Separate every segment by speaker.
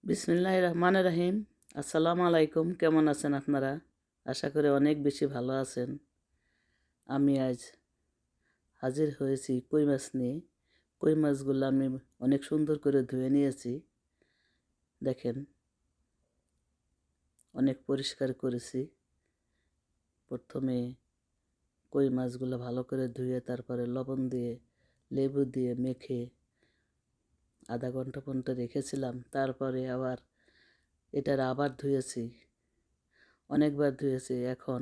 Speaker 1: বিসমিল্লাহির রহমানির রহিম। আসসালামু আলাইকুম। কেমন আছেন আপনারা? আশা করি অনেক বেশি ভালো আছেন। আমি আজ হাজির হয়েছি কই মাছ নিয়ে। কই মাছগুলো আমি অনেক সুন্দর করে ধুয়ে নিয়েছি। দেখেন, অনেক পরিষ্কার করেছি। প্রথমে কই মাছগুলো ভালো করে ধুয়ে তারপরে লবণ দিয়ে লেবু দিয়ে মেখে আধা ঘন্টা পর্যন্ত রেখেছিলাম। তারপরে আবার ধুয়েছি, অনেকবার ধুয়েছি। এখন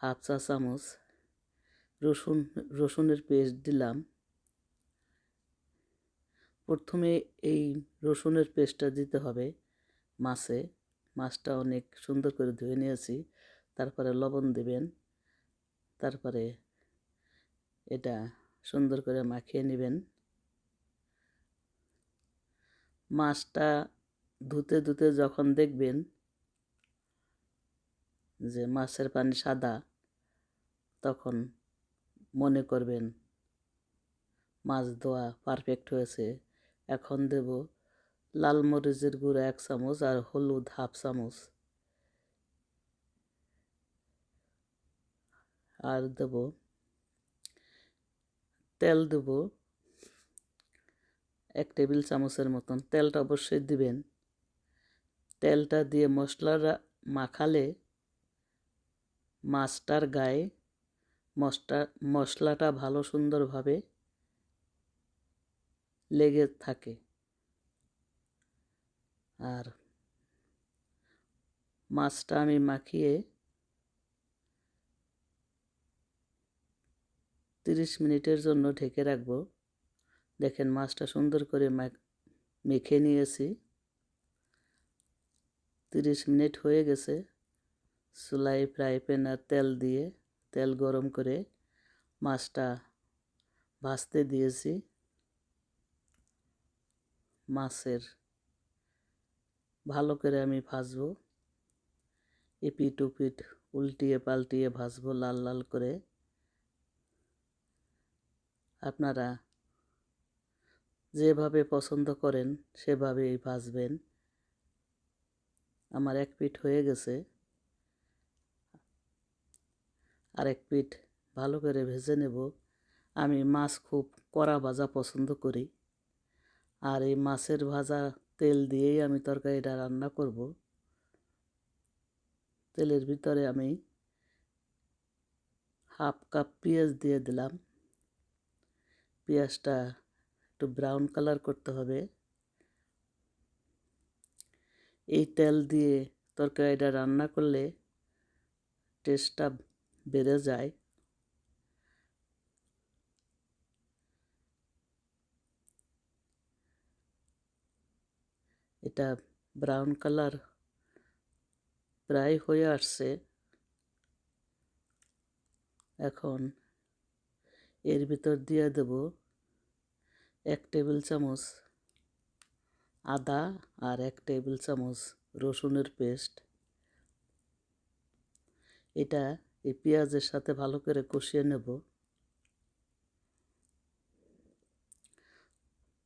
Speaker 1: হাফ চা চামচ রসুনের পেস্ট দিলাম। প্রথমে এই রসুনের পেস্টটা দিতে হবে মাছটা অনেক সুন্দর করে ধুয়ে নিয়েছি। তারপরে লবণ দিবেন, তারপরে এটা সুন্দর করে মাখিয়ে নেবেন। মাছটা ধুতে ধুতে যখন দেখবেন যে মাছের পানি সাদা, তখন মনে করবেন মাছ ধোয়া পারফেক্ট হয়েছে। এখন দেব লাল মরিচের গুঁড়া 1 চামচ আর হলুদ হাফ চামচ, আর দেব তেল, দেব 1 টেবিল চামচের মতন। তেলটা অবশ্যই দিবেন। তেলটা দিয়ে মশলাটা মাখালে মাছটার গায়ে মশলাটা ভালো সুন্দরভাবে লেগে থাকে। আর মাছটা আমি মাখিয়ে 30 মিনিটের জন্য ঢেকে রাখবো। দেখেন, মাছটা সুন্দর করে মেখে নিয়েছি। 30 মিনিট হয়ে গেছে। চুলায় ফ্রাই প্যান আর তেল গরম করে মাছটা ভাজতে দিয়েছি। মাছের ভালো করে আমি ভাজবো, এপিট ওপিট উল্টিয়ে পাল্টিয়ে ভাজবো লাল লাল করে। আপনারা যেভাবে পছন্দ করেন সেভাবেই ভাজবেন। আমার 1 পিঠ হয়ে গেছে, আর 1 পিঠ ভালো করে ভেজে নেব। আমি মাছ খুব কড়া ভাজা পছন্দ করি, আর এই মাছের ভাজা তেল দিয়েই আমি তরকারিটা রান্না করব। তেলের ভিতরে আমি হাফ কাপ পেঁয়াজ দিয়ে দিলাম। পেঁয়াজটা একটু ব্রাউন কালার করতে হবে। এই তেল দিয়ে তরকারিটা রান্না করলে টেস্টটা বেড়ে যায়। এটা ব্রাউন কালার প্রায় হয়ে আসছে। এখন এর ভিতর দিয়ে দেব 1 টেবিল চামচ আদা আর 1 টেবিল চামচ রসুনের পেস্ট। এটা এই পেঁয়াজের সাথে ভালো করে কষিয়ে নেব।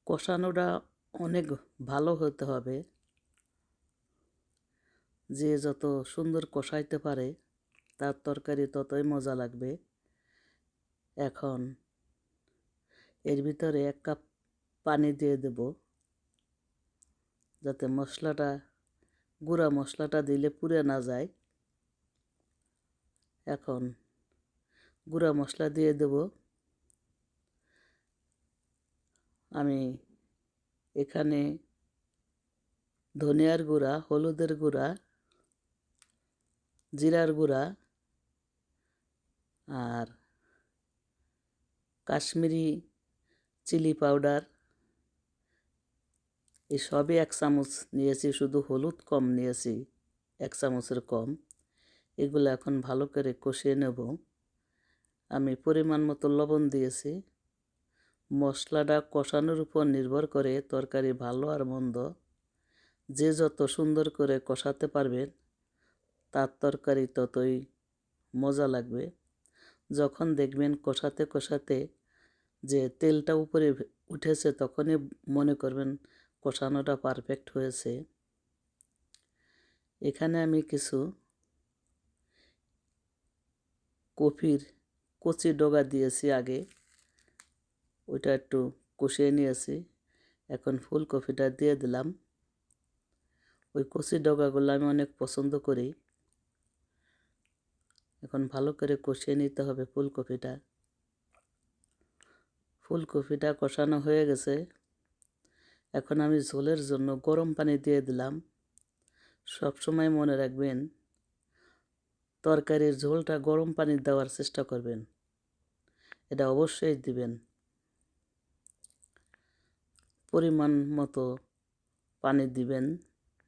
Speaker 1: কষানোটা অনেক ভালো হতে হবে। যে যত সুন্দর কষাইতে পারে তার তরকারি ততই মজা লাগবে। এখন এর ভিতরে 1 কাপ পানি দিয়ে দেব, যাতে গুঁড়া মশলাটা দিলে পুড়ে না যায়। এখন গুঁড়া মশলা দিয়ে দেব। আমি এখানে ধনিয়ার গুঁড়া, হলুদের গুঁড়া, জিরার গুঁড়া আর কাশ্মীরি চিলি পাউডার এই সবই 1 চামচ নিয়েছি, শুধু হলুদ কম নিয়েছি, 1 চামচের কম। এগুলো এখন ভালো করে কষিয়ে নেব। আমি পরিমাণ মতো লবণ দিয়েছি। মশলাটা কষানোর উপর নির্ভর করে তরকারি ভালো আর মন্দ। যে যত সুন্দর করে কষাতে পারবেন তার তরকারি ততই মজা লাগবে। যখন দেখবেন কষাতে কষাতে যে তেলটা উপরে উঠেছে, তখনই মনে করবেন কষানোটা পারফেক্ট হয়েছে। এখানে আমি কিছু কপির কচি ডগা দিয়েছি আগে, ওইটা একটু কষিয়ে নিয়েছি। এখন ফুলকপিটা দিয়ে দিলাম। ওই কচি ডগাগুলো আমি অনেক পছন্দ করি। এখন ভালো করে কষিয়ে নিতে হবে ফুলকপিটা। ফুলকপিটা কষানো হয়ে গেছে। এখন আমি ঝোলের জন্য গরম পানি দিয়ে দিলাম। সব সময় মনে রাখবেন, তরকারির ঝোলটা গরম পানি দেওয়ার চেষ্টা করবেন, এটা অবশ্যই দিবেন। পরিমাণ মতো পানি দিবেন,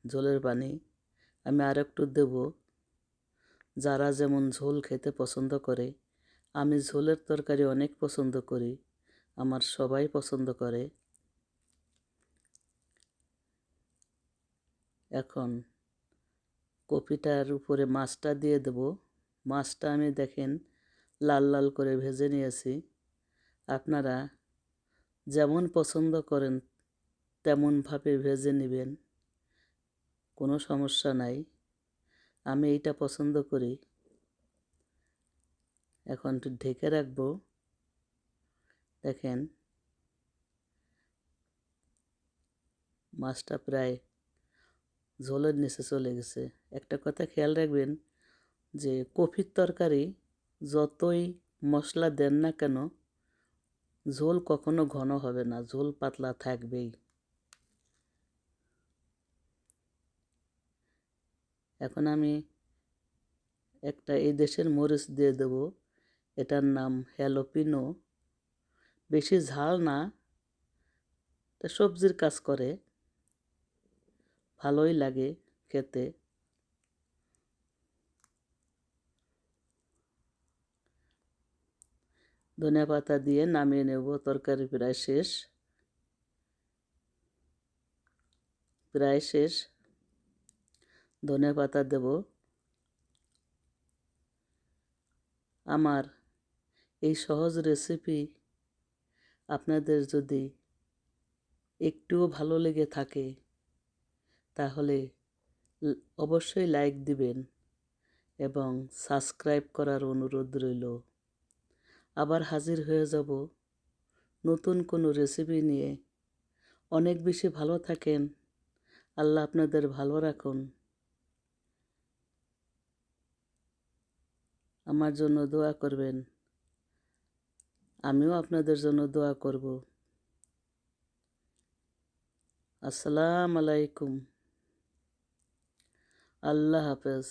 Speaker 1: ঝোলের পানি। আমি আর একটু দেব, যারা যেমন ঝোল খেতে পছন্দ করে। আমি ঝোলের তরকারি অনেক পছন্দ করি, আমার সবাই পছন্দ করে। এখন কপিটার উপরে মাছটা দিয়ে দেব। মাছটা আমি দেখেন লাল লাল করে ভেজে নিয়েছি। আপনারা যেমন পছন্দ করেন তেমনভাবে ভেজে নেবেন, কোনো সমস্যা নাই। আমি এইটা পছন্দ করি। এখন একটু ঢেকে রাখবো। দেখেন মাছটা প্রায় ঝোলের নিচে চলে গেছে। একটা কথা খেয়াল রাখবেন যে কপির তরকারি যতই মশলা দেন না কেন, ঝোল কখনো ঘন হবে না, ঝোল পাতলা থাকবেই। এখন আমি একটা এই দেশের মরিচ দিয়ে দেব, এটার নাম হ্যালোপিনো। বেশি ঝাল না, এটা সবজির কাজ করে, ভালোই লাগে খেতে। ধনিয়া পাতা দিয়ে নামিয়ে নেব। তরকারি প্রায় শেষ, প্রায় শেষ। ধনিয়া পাতা দেব। আমার এই সহজ রেসিপি আপনাদের যদি একটুও ভালো লেগে থাকে তাহলে অবশ্যই লাইক দিবেন এবং সাবস্ক্রাইব করার অনুরোধ রইল। আবার হাজির হয়ে যাব নতুন কোনো রেসিপি নিয়ে। অনেক বেশি ভালো থাকেন, আল্লাহ আপনাদের ভালো রাখুন। আমার জন্য দোয়া করবেন, আমিও আপনাদের জন্য দোয়া করব। আসসালামু আলাইকুম, আল্লাহ হাফেজ।